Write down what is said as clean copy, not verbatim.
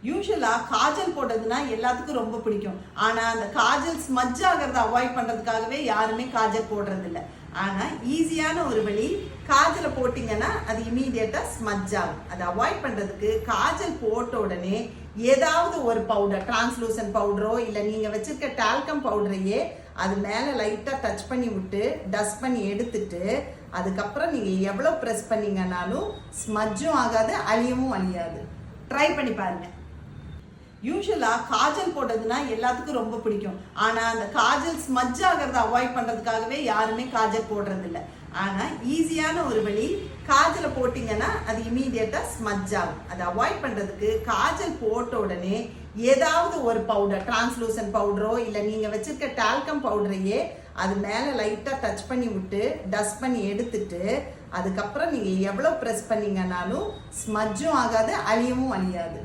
யூசுவலா காஜல் போட்டதுன்னா எல்லாத்துக்கும் ரொம்ப பிடிக்கும். ஆனா அந்த காஜல் ஸ்மட்ஜ் ஆகிறத அவாய்ட் பண்றதுக்காகவே யாருமே காஜல் போடுறது இல்லை. ஆனா ஈஸியான ஒரு வழி, காஜலை போட்டீங்கன்னா அது இமீடியட்டா ஸ்மட்ஜ் ஆகும். அதை அவாய்ட் பண்றதுக்கு காஜல் போட்ட உடனே ஏதாவது ஒரு பவுடர், டிரான்ஸ்லூசன்ட் பவுடரோ இல்லை நீங்க வச்சிருக்க டால்கம் பவுடரையே அது மேல லைட்டா டச் பண்ணி விட்டு டஸ்ட் பண்ணி எடுத்துட்டு அதுக்கப்புறம் நீங்க எவ்வளவு ப்ரெஸ் பண்ணீங்கன்னாலும் ஸ்மட்ஜும் ஆகாது, அழியவும் அழியாது. ட்ரை பண்ணி பாருங்க. யூசுவலா காஜல் போட்டதுன்னா எல்லாத்துக்கும் ரொம்ப பிடிக்கும். ஆனா அந்த காஜல் ஸ்மட்ஜ் ஆகிறத அவாய்ட் பண்றதுக்காகவே யாருமே காஜல் போடுறது இல்லை. ஆனா ஈஸியான ஒரு வழி, காஜலை போட்டீங்கன்னா அது இமீடியட்டா ஸ்மட்ஜ் ஆகும். அதை அவாய்ட் பண்றதுக்கு காஜல் போட்ட உடனே ஏதாவது ஒரு பவுடர், டிரான்ஸ்லூசன்ட் பவுடரோ இல்லை நீங்க வச்சிருக்க டால்கம் பவுடரையே அது மேல லைட்டா டச் பண்ணி விட்டு டஸ்ட் பண்ணி எடுத்துட்டு அதுக்கப்புறம் நீங்க எவ்வளவு ப்ரெஸ் பண்ணீங்கன்னாலும் ஸ்மட்ஜும் ஆகாது, அழியவும் அழியாது.